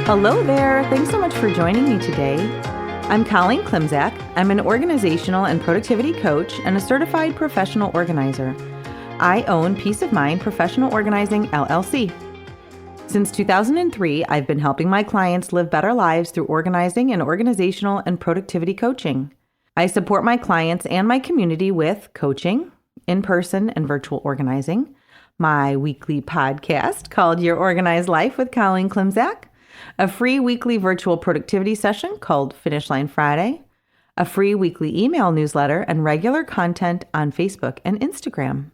Hello there. Thanks so much for joining me today. I'm Colleen Klimczak. I'm an organizational and productivity coach and a certified professional organizer. I own Peace of Mind Professional Organizing, LLC. Since 2003, I've been helping my clients live better lives through organizing and organizational and productivity coaching. I support my clients and my community with coaching, in-person and virtual organizing, my weekly podcast called Your Organized Life with Colleen Klimczak, a free weekly virtual productivity session called Finish Line Friday, a free weekly email newsletter, and regular content on Facebook and Instagram.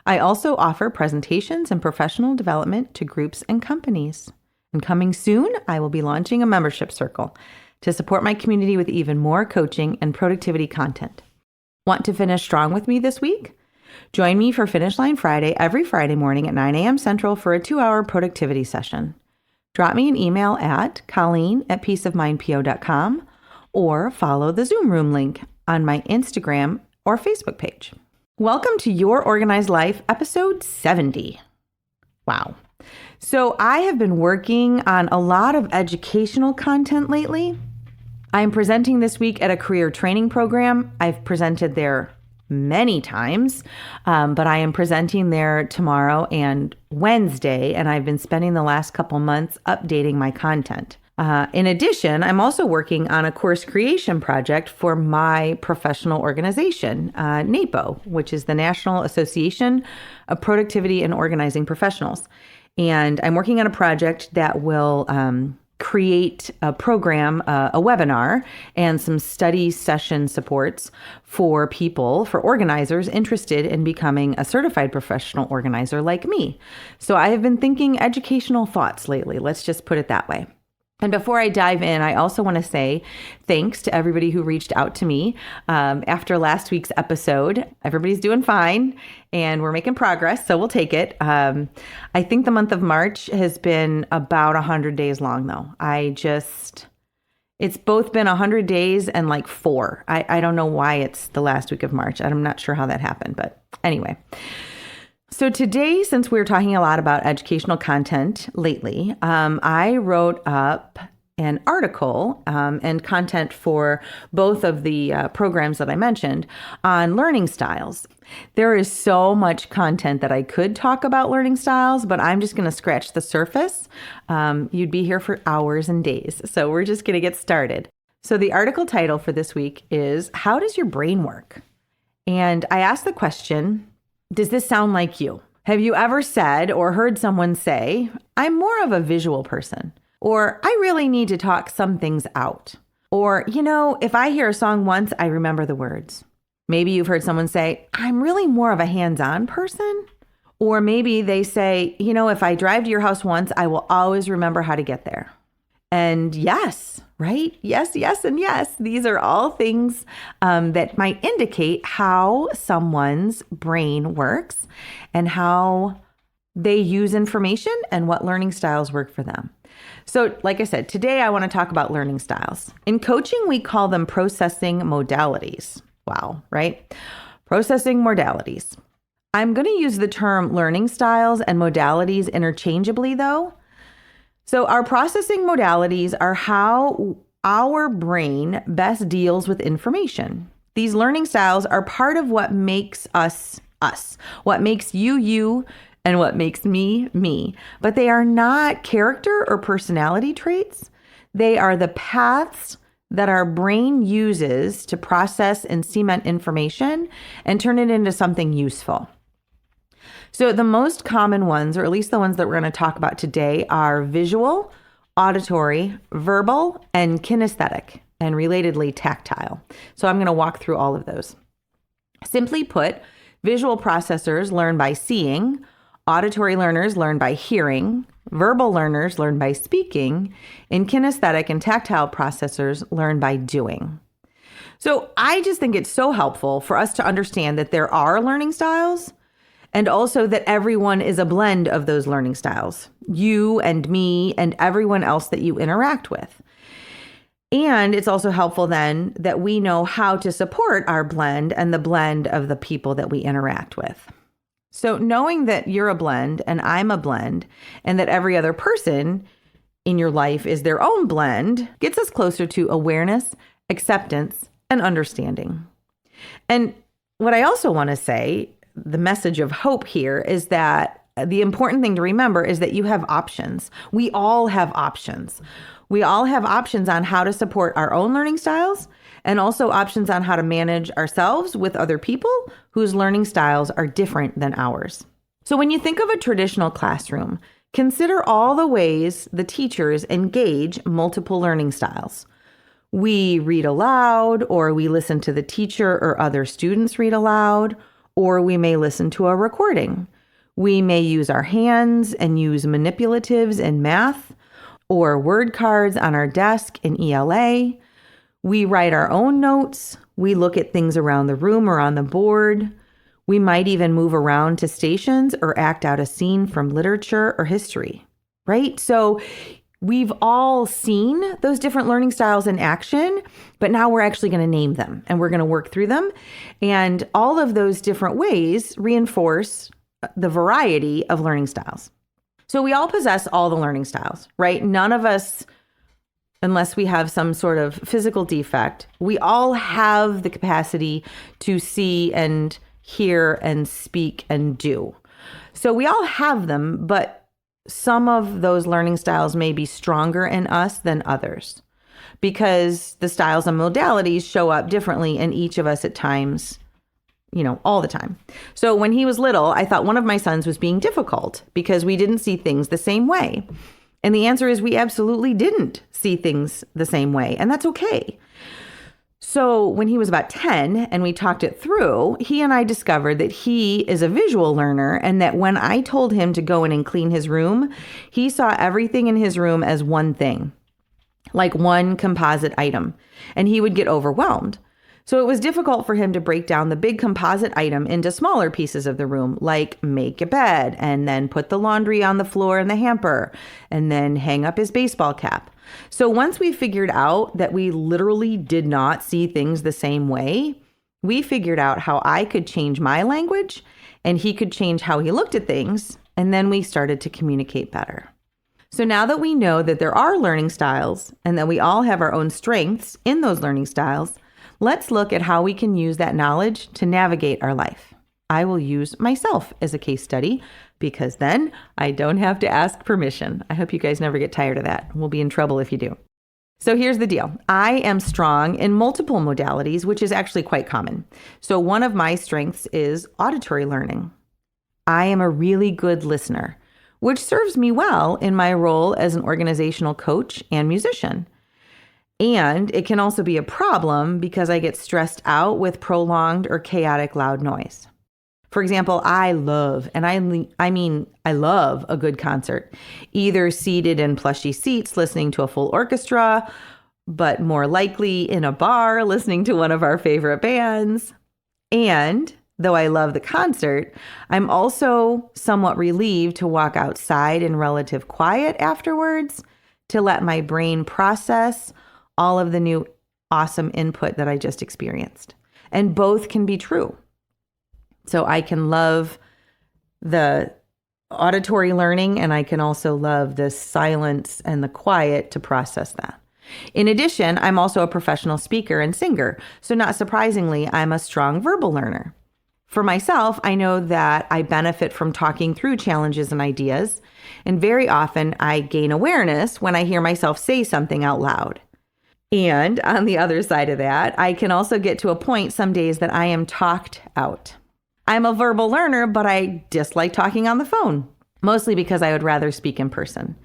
I also offer presentations and professional development to groups and companies. And coming soon, I will be launching a membership circle to support my community with even more coaching and productivity content. Want to finish strong with me this week? Join me for Finish Line Friday every Friday morning at 9 a.m. Central for a 2-hour productivity session. Drop me an email at colleen@peaceofmindpo.com or follow the Zoom room link on my Instagram or Facebook page. Welcome to Your Organized Life, episode 70. Wow. So I have been working on a lot of educational content lately. I'm presenting this week at a career training program. I've presented there many times, but I am presenting there tomorrow and Wednesday, and I've been spending the last couple months updating my content. In addition, I'm also working on a course creation project for my professional organization, NAPO, which is the National Association of Productivity and Organizing Professionals. And I'm working on a project that will create a program, a webinar, and some study session supports for people, for organizers interested in becoming a certified professional organizer like me. So I have been thinking educational thoughts lately. Let's just put it that way. And before I dive in, I also want to say thanks to everybody who reached out to me after last week's episode. Everybody's doing fine and we're making progress, so we'll take it. I think the month of March has been about 100 days long, though. It's both been 100 days and like 4. I don't know why it's the last week of March. I'm not sure how that happened, but anyway. So today, since we're talking a lot about educational content lately, I wrote up an article and content for both of the programs that I mentioned on learning styles. There is so much content that I could talk about learning styles, but I'm just going to scratch the surface. You'd be here for hours and days, so we're just going to get started. So the article title for this week is, How Does Your Brain Work? And I asked the question, does this sound like you? Have you ever said or heard someone say, I'm more of a visual person, or I really need to talk some things out, or, if I hear a song once, I remember the words. Maybe you've heard someone say, I'm really more of a hands-on person, or maybe they say, if I drive to your house once, I will always remember how to get there. And yes, right? Yes, and yes. These are all things that might indicate how someone's brain works and how they use information and what learning styles work for them. So like I said, today I want to talk about learning styles. In coaching, we call them processing modalities. Wow, right? Processing modalities. I'm going to use the term learning styles and modalities interchangeably, though. So our processing modalities are how our brain best deals with information. These learning styles are part of what makes us, what makes you, and what makes me. But they are not character or personality traits. They are the paths that our brain uses to process and cement information and turn it into something useful. So the most common ones, or at least the ones that we're going to talk about today, are visual, auditory, verbal, and kinesthetic, and relatedly tactile. So I'm going to walk through all of those. Simply put, visual processors learn by seeing, auditory learners learn by hearing, verbal learners learn by speaking, and kinesthetic and tactile processors learn by doing. So I just think it's so helpful for us to understand that there are learning styles, and also that everyone is a blend of those learning styles, you and me and everyone else that you interact with. And it's also helpful then that we know how to support our blend and the blend of the people that we interact with. So knowing that you're a blend and I'm a blend and that every other person in your life is their own blend gets us closer to awareness, acceptance, and understanding. And what I also want to say, the message of hope here is that the important thing to remember is that you have options. We all have options. We all have options on how to support our own learning styles and also options on how to manage ourselves with other people whose learning styles are different than ours. So when you think of a traditional classroom, consider all the ways the teachers engage multiple learning styles. We read aloud, or we listen to the teacher or other students read aloud, or we may listen to a recording. We may use our hands and use manipulatives in math, or word cards on our desk in ELA. We write our own notes. We look at things around the room or on the board. We might even move around to stations or act out a scene from literature or history, right? So we've all seen those different learning styles in action, but now we're actually going to name them and we're going to work through them. And all of those different ways reinforce the variety of learning styles. So we all possess all the learning styles, right? None of us, unless we have some sort of physical defect, we all have the capacity to see and hear and speak and do. So we all have them, but some of those learning styles may be stronger in us than others because the styles and modalities show up differently in each of us at times, all the time. So when he was little, I thought one of my sons was being difficult because we didn't see things the same way. And the answer is we absolutely didn't see things the same way, and that's okay. So when he was about 10 and we talked it through, he and I discovered that he is a visual learner and that when I told him to go in and clean his room, he saw everything in his room as one thing, like one composite item, and he would get overwhelmed. So it was difficult for him to break down the big composite item into smaller pieces of the room, like make a bed and then put the laundry on the floor in the hamper and then hang up his baseball cap. So once we figured out that we literally did not see things the same way, we figured out how I could change my language and he could change how he looked at things. And then we started to communicate better. So now that we know that there are learning styles and that we all have our own strengths in those learning styles, let's look at how we can use that knowledge to navigate our life. I will use myself as a case study because then I don't have to ask permission. I hope you guys never get tired of that. We'll be in trouble if you do. So here's the deal. I am strong in multiple modalities, which is actually quite common. So one of my strengths is auditory learning. I am a really good listener, which serves me well in my role as an organizational coach and musician. And it can also be a problem because I get stressed out with prolonged or chaotic loud noise. For example, I love a good concert, either seated in plushy seats listening to a full orchestra, but more likely in a bar listening to one of our favorite bands. And though I love the concert, I'm also somewhat relieved to walk outside in relative quiet afterwards to let my brain process all of the new awesome input that I just experienced. And both can be true. So I can love the auditory learning and I can also love the silence and the quiet to process that. In addition, I'm also a professional speaker and singer. So not surprisingly, I'm a strong verbal learner. For myself, I know that I benefit from talking through challenges and ideas. And very often I gain awareness when I hear myself say something out loud. And on the other side of that, I can also get to a point some days that I am talked out. I'm a verbal learner, but I dislike talking on the phone, mostly because I would rather speak in person.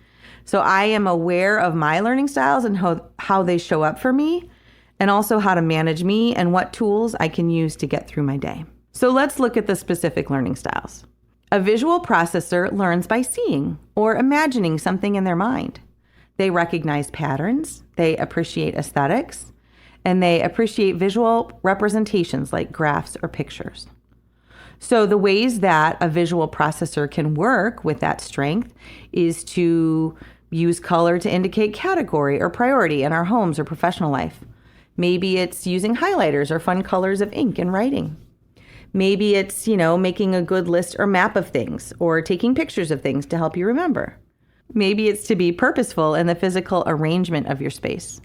So I am aware of my learning styles and how they show up for me, and also how to manage me and what tools I can use to get through my day. So let's look at the specific learning styles. A visual processor learns by seeing or imagining something in their mind. They recognize patterns, they appreciate aesthetics, and they appreciate visual representations like graphs or pictures. So the ways that a visual processor can work with that strength is to use color to indicate category or priority in our homes or professional life. Maybe it's using highlighters or fun colors of ink in writing. Maybe it's, making a good list or map of things or taking pictures of things to help you remember. Maybe it's to be purposeful in the physical arrangement of your space,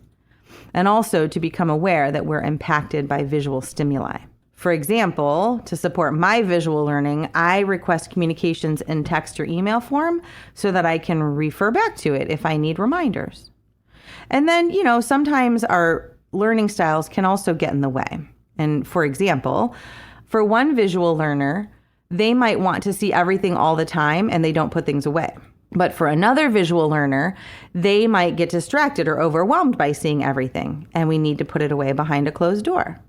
and also to become aware that we're impacted by visual stimuli. For example, to support my visual learning, I request communications in text or email form so that I can refer back to it if I need reminders. And then, sometimes our learning styles can also get in the way. And for example, for one visual learner, they might want to see everything all the time and they don't put things away. But for another visual learner, they might get distracted or overwhelmed by seeing everything, and we need to put it away behind a closed door.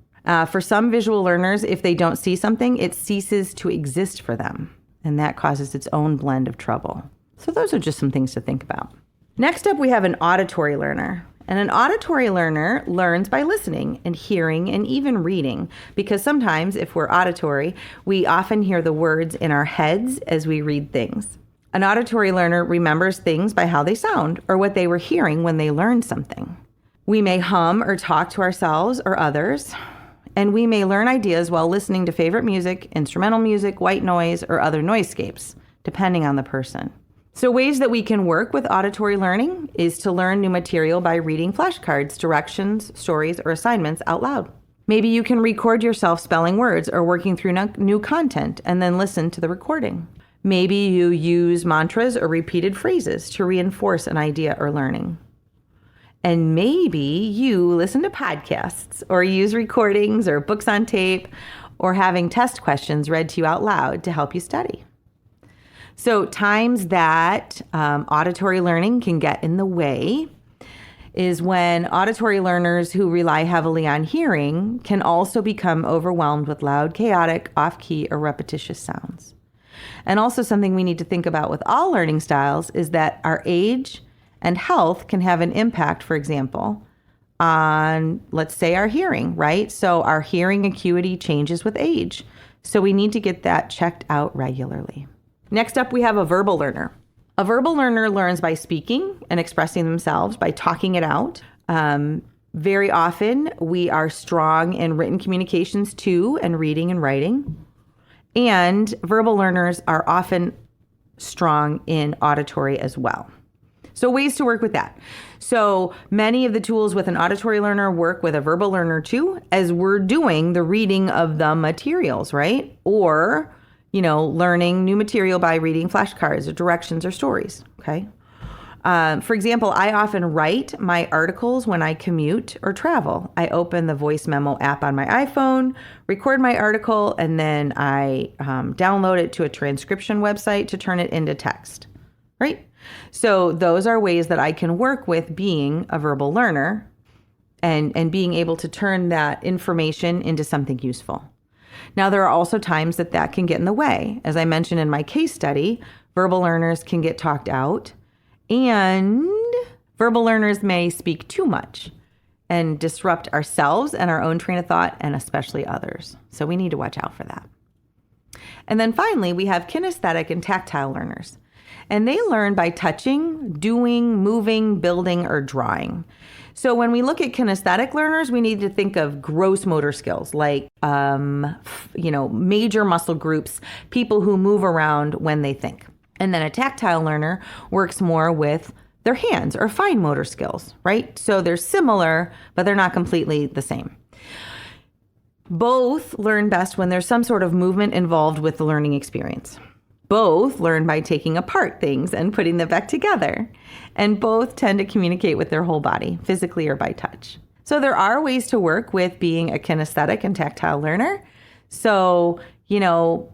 For some visual learners, if they don't see something, it ceases to exist for them, and that causes its own blend of trouble. So those are just some things to think about. Next up, we have an auditory learner. And an auditory learner learns by listening and hearing and even reading, because sometimes if we're auditory, we often hear the words in our heads as we read things. An auditory learner remembers things by how they sound or what they were hearing when they learned something. We may hum or talk to ourselves or others, and we may learn ideas while listening to favorite music, instrumental music, white noise, or other noisescapes, depending on the person. So ways that we can work with auditory learning is to learn new material by reading flashcards, directions, stories, or assignments out loud. Maybe you can record yourself spelling words or working through new content and then listen to the recording. Maybe you use mantras or repeated phrases to reinforce an idea or learning. And maybe you listen to podcasts or use recordings or books on tape or having test questions read to you out loud to help you study. So times that auditory learning can get in the way is when auditory learners who rely heavily on hearing can also become overwhelmed with loud, chaotic, off-key, or repetitious sounds. And also something we need to think about with all learning styles is that our age and health can have an impact, for example, on, let's say, our hearing, right? So our hearing acuity changes with age. So we need to get that checked out regularly. Next up, we have a verbal learner. A verbal learner learns by speaking and expressing themselves, by talking it out. Very often, we are strong in written communications too, and reading and writing. And verbal learners are often strong in auditory as well. So ways to work with that. So many of the tools with an auditory learner work with a verbal learner too, as we're doing the reading of the materials, right? Or, learning new material by reading flashcards or directions or stories, okay? For example, I often write my articles when I commute or travel. I open the voice memo app on my iPhone, record my article, and then I download it to a transcription website to turn it into text, right? So those are ways that I can work with being a verbal learner and being able to turn that information into something useful. Now, there are also times that can get in the way. As I mentioned in my case study, verbal learners can get talked out, and verbal learners may speak too much and disrupt ourselves and our own train of thought, and especially others. So we need to watch out for that. And then finally, we have kinesthetic and tactile learners. And they learn by touching, doing, moving, building, or drawing. So when we look at kinesthetic learners, we need to think of gross motor skills like, major muscle groups, people who move around when they think. And then a tactile learner works more with their hands or fine motor skills, right? So they're similar, but they're not completely the same. Both learn best when there's some sort of movement involved with the learning experience. Both learn by taking apart things and putting them back together. And both tend to communicate with their whole body, physically or by touch. So there are ways to work with being a kinesthetic and tactile learner. So,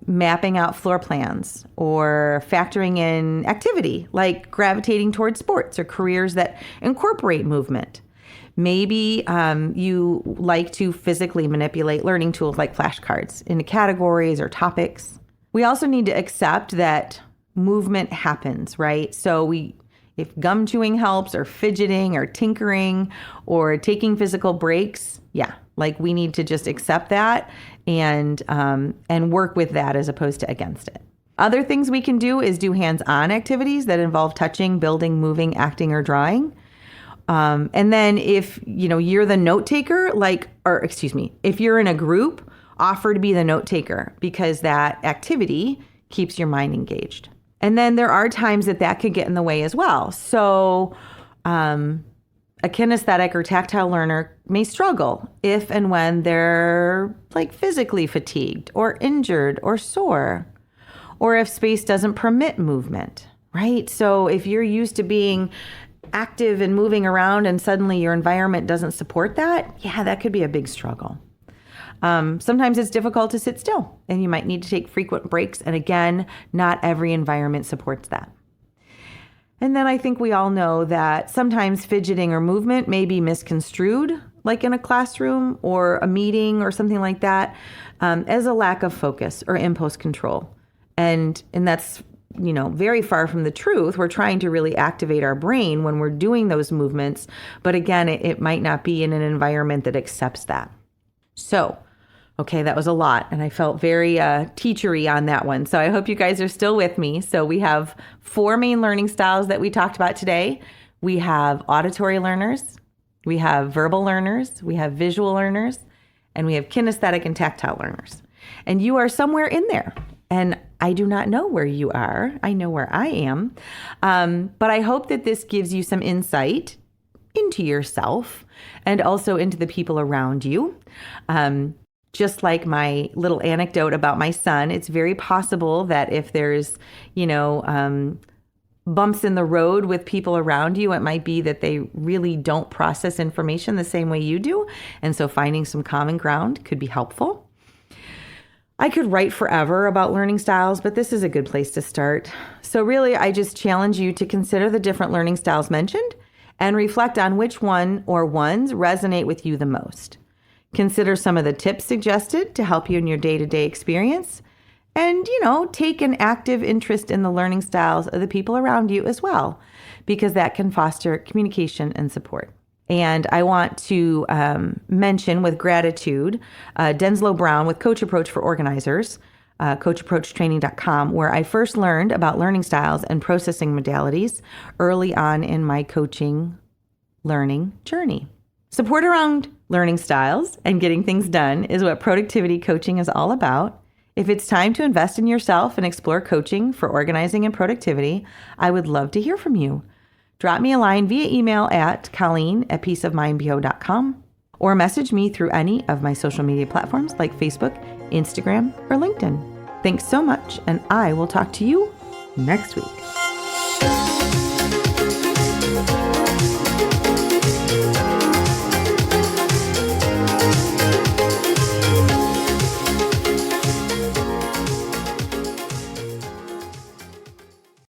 mapping out floor plans or factoring in activity like gravitating towards sports or careers that incorporate movement. Maybe you like to physically manipulate learning tools like flashcards into categories or topics. We also need to accept that movement happens, right? So if gum chewing helps, or fidgeting, or tinkering, or taking physical breaks, we need to just accept that and work with that as opposed to against it. Other things we can do is do hands-on activities that involve touching, building, moving, acting, or drawing. And then if you're the note taker, if you're in a group, offer to be the note taker, because that activity keeps your mind engaged. And then there are times that could get in the way as well. So a kinesthetic or tactile learner may struggle if and when they're like physically fatigued or injured or sore, or if space doesn't permit movement, right? So if you're used to being active and moving around and suddenly your environment doesn't support that, that could be a big struggle. Sometimes it's difficult to sit still and you might need to take frequent breaks. And again, not every environment supports that. And then I think we all know that sometimes fidgeting or movement may be misconstrued, like in a classroom or a meeting or something like that, as a lack of focus or impulse control. And that's, very far from the truth. We're trying to really activate our brain when we're doing those movements. But again, it might not be in an environment that accepts that. So, okay, that was a lot, and I felt very teachery on that one. So I hope you guys are still with me. So we have 4 main learning styles that we talked about today. We have auditory learners, we have verbal learners, we have visual learners, and we have kinesthetic and tactile learners. And you are somewhere in there. And I do not know where you are. I know where I am. But I hope that this gives you some insight into yourself and also into the people around you. Just like my little anecdote about my son, it's very possible that if there's, bumps in the road with people around you, it might be that they really don't process information the same way you do. And so finding some common ground could be helpful. I could write forever about learning styles, but this is a good place to start. So really, I just challenge you to consider the different learning styles mentioned and reflect on which one or ones resonate with you the most. Consider some of the tips suggested to help you in your day-to-day experience. And, take an active interest in the learning styles of the people around you as well, because that can foster communication and support. And I want to mention with gratitude, Denslow Brown with Coach Approach for Organizers, coachapproachtraining.com, where I first learned about learning styles and processing modalities early on in my coaching learning journey. Support around learning styles and getting things done is what productivity coaching is all about. If it's time to invest in yourself and explore coaching for organizing and productivity, I would love to hear from you. Drop me a line via email at colleen@peaceofmindbo.com or message me through any of my social media platforms like Facebook, Instagram, or LinkedIn. Thanks so much, and I will talk to you next week.